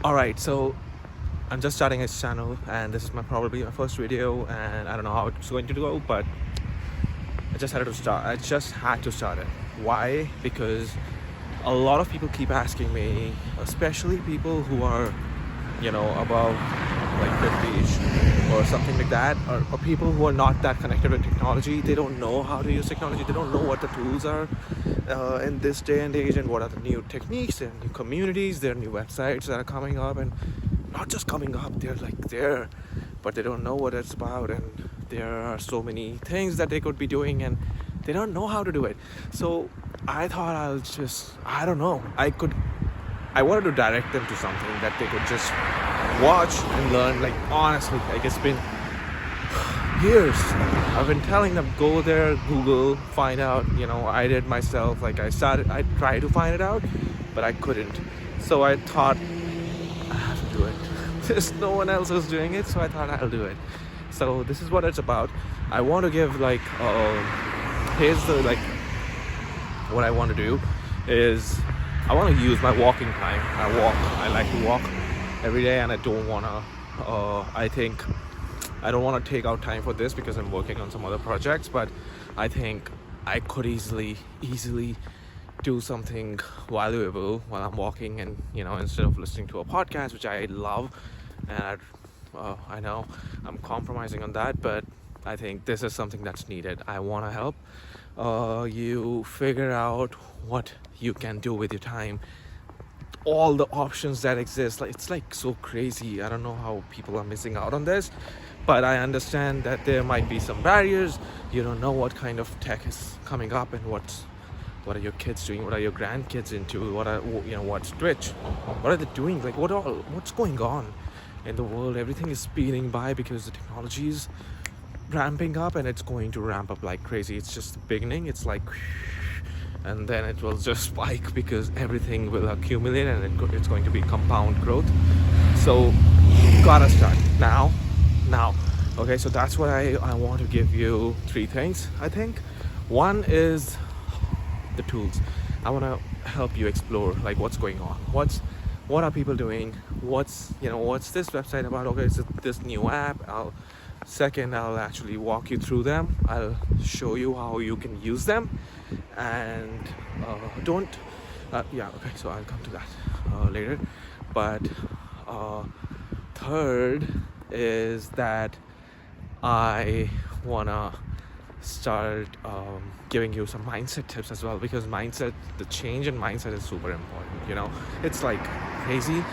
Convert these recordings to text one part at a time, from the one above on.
Alright, so I'm just starting this channel and this is probably my first video, and I don't know how it's going to go, but I just had to start it. Why? Because a lot of people keep asking me, especially people who are, above like 50ish or something like that, or people who are not that connected with technology. They don't know how to use technology. They don't know what the tools are in this day and age, and what are the new techniques. There are new communities, there are new websites that are coming up, and not just coming up, they're like there, but they don't know what it's about, and there are so many things that they could be doing, and they don't know how to do it. So I thought I don't know, I wanted to direct them to something that they could just watch and learn. Like, honestly, like, it's been years I've been telling them, go there, Google, find out. I did myself. Like, I tried to find it out, but I couldn't. So I thought, I have to do it. There's no one else who's doing it, so I thought I'll do it. So this is what it's about. I want to give here's the what I want to do is I want to use my walking time. I like to walk every day, and I don't want to I think I don't want to take out time for this because I'm working on some other projects, but I think I could easily do something valuable while I'm walking, and instead of listening to a podcast, which I love, and I know I'm compromising on that, but I think this is something that's needed. I want to help you figure out what you can do with your time, all the options that exist. Like, it's like so crazy. I don't know how people are missing out on this, but I understand that there might be some barriers. You don't know what kind of tech is coming up, and what are your kids doing, what are your grandkids into, what's Twitch, what are they doing, like what's going on in the world. Everything is speeding by because the technology is ramping up, and it's going to ramp up like crazy. It's just the beginning. It's like, and then it will just spike because everything will accumulate, and it's going to be compound growth. So gotta start now. Okay, so that's what I want to give you. Three things, I think. One is the tools. I want to help you explore, like, what's going on, what are people doing, what's this website about. Okay, it's this new app. I'll actually walk you through them. I'll show you how you can use them, and don't yeah, okay, so I'll come to that later. But third is that I wanna start giving you some mindset tips as well, because the change in mindset is super important. It's like crazy.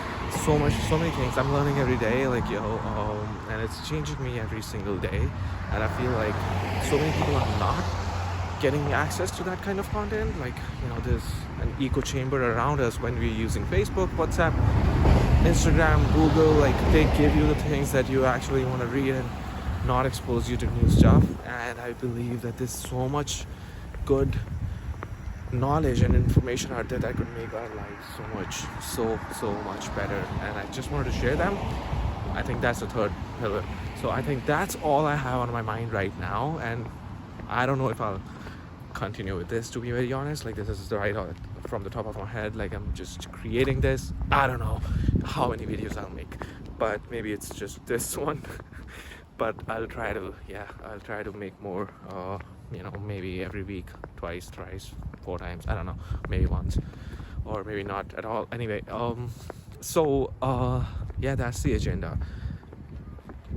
So many things I'm learning every day, like, and it's changing me every single day. And I feel like so many people are not getting access to that kind of content. Like, there's an echo chamber around us when we're using Facebook, WhatsApp, Instagram, Google. Like, they give you the things that you actually want to read, and not expose you to new stuff. And I believe that there's so much good knowledge and information out there that could make our lives so much better, and I just wanted to share them. I think that's the third pillar. So I think that's all I have on my mind right now, and I don't know if I'll continue with this, to be very honest. Like, this is right from the top of my head. Like, I'm just creating this. I don't know how many videos I'll make, but maybe it's just this one. But I'll try to make more, maybe every week, twice, thrice, 4 times, I don't know, maybe once, or maybe not at all. Anyway, yeah, that's the agenda.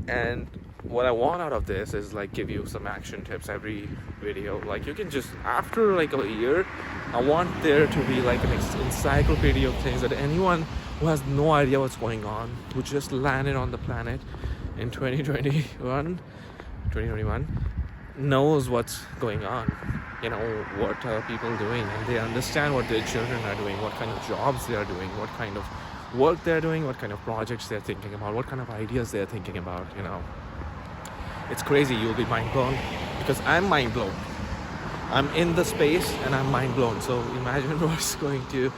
And what I want out of this is, like, give you some action tips every video. Like, you can just, after like a year, I want there to be like an encyclopedia of things that anyone who has no idea what's going on, who just landed on the planet in 2021 knows what's going on. What are people doing, and they understand what their children are doing, what kind of jobs they are doing, what kind of work they're doing, what kind of projects they're thinking about, what kind of ideas they're thinking about. It's crazy. You'll be mind blown, because I'm mind blown. I'm in the space and I'm mind blown. So imagine what's going to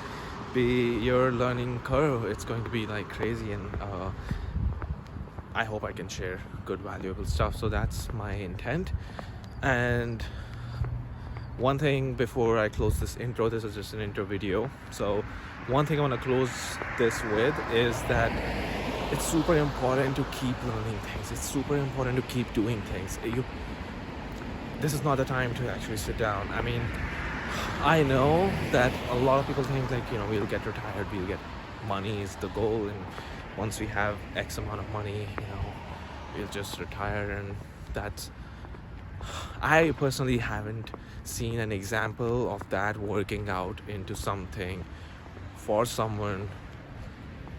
be your learning curve. It's going to be like crazy, and I hope I can share good, valuable stuff. So that's my intent. And one thing before I close this intro, this is just an intro video. So one thing I want to close this with is that it's super important to keep learning things. It's super important to keep doing things. This is not the time to actually sit down. I mean, I know that a lot of people think like, we'll get retired, we'll get money is the goal, and once we have X amount of money, we'll just retire. And that's, I personally haven't seen an example of that working out into something for someone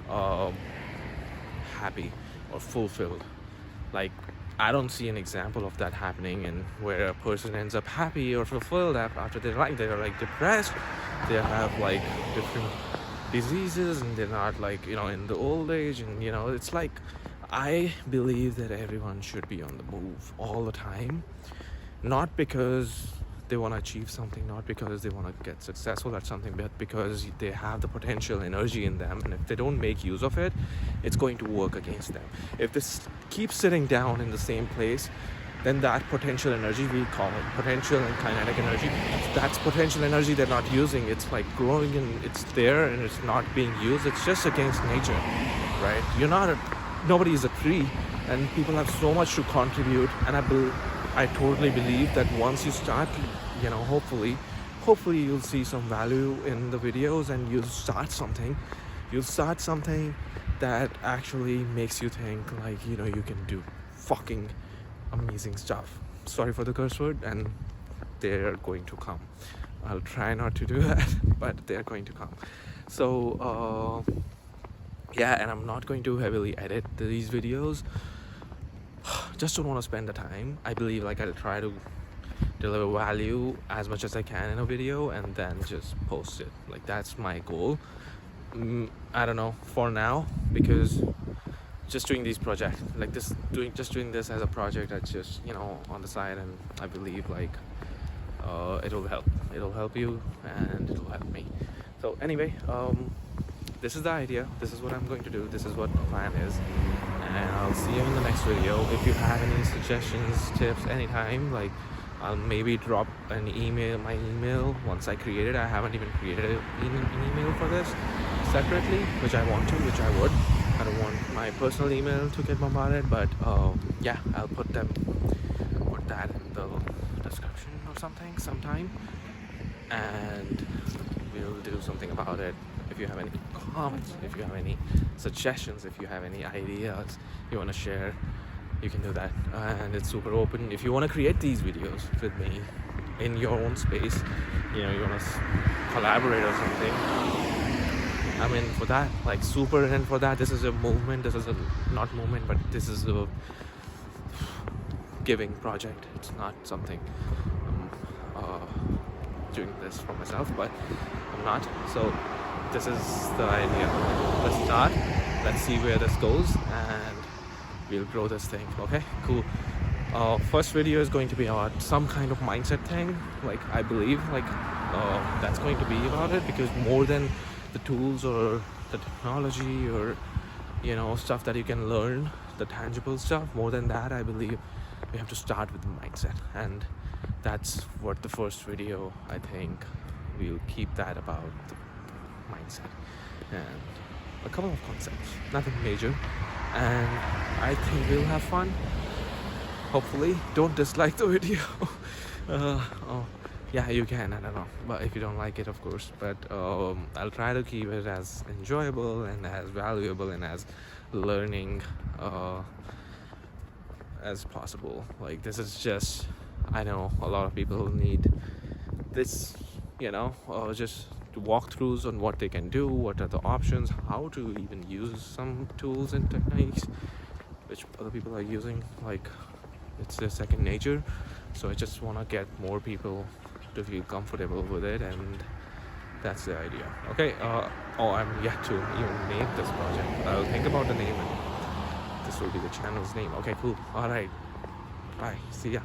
happy or fulfilled. Like, I don't see an example of that happening, and where a person ends up happy or fulfilled after their life. They're like depressed, they have like different diseases, and they're not like, in the old age. And it's like, I believe that everyone should be on the move all the time, not because they want to achieve something, not because they want to get successful at something, but because they have the potential energy in them, and if they don't make use of it, it's going to work against them. If this keeps sitting down in the same place, then that potential energy, we call it potential and kinetic energy, that's potential energy they're not using. It's like growing, and it's there and it's not being used. It's just against nature, right? Nobody is a tree, and people have so much to contribute. And I totally believe that once you start, hopefully you'll see some value in the videos, and you'll start something that actually makes you think like, you can do fucking amazing stuff. Sorry for the curse word, and they're going to come. I'll try not to do that, but they're going to come. So and I'm not going to heavily edit these videos. Just don't want to spend the time. I believe like I'll try to deliver value as much as I can in a video, and then just post it. Like, that's my goal. I don't know for now, because just doing these projects like this, doing this as a project, that's just on the side, and I believe like it'll help you, and it'll help me. So anyway, this is the idea, this is what I'm going to do, this is what the plan is, and I'll see you in the next video. If you have any suggestions, tips, anytime, like, I'll maybe drop my email once I create it. I haven't even created an email for this separately, which I would. I don't want my personal email to get bombarded, but I'll put that in the description or something sometime, and we'll do something about it. If you have any comments, if you have any suggestions, if you have any ideas you want to share, you can do that, and it's super open. If you want to create these videos with me in your own space, you want to collaborate or something, I'm in for that, like super in for that. This is a movement, this is a not movement, but this is a giving project. It's not something doing this for myself, but I'm not. So this is the idea. Let's start, let's see where this goes, and we'll grow this thing. Okay, cool. First video is going to be about some kind of mindset thing. Like, I believe like that's going to be about it, because more than the tools or the technology or stuff that you can learn, the tangible stuff, more than that, I believe we have to start with the mindset, and that's what the first video, I think we'll keep that about the mindset and a couple of concepts, nothing major, and I think we'll have fun. Hopefully, don't dislike the video. You can, I don't know, but if you don't like it, of course, but I'll try to keep it as enjoyable and as valuable and as learning as possible. Like, this is just, I know a lot of people need this, just walkthroughs on what they can do, what are the options, how to even use some tools and techniques which other people are using. Like, it's their second nature. So I just want to get more people to feel comfortable with it, and that's the idea. Okay, I'm yet to even name this project. I'll think about the name, and this will be the channel's name. Okay, cool. All right, bye, see ya.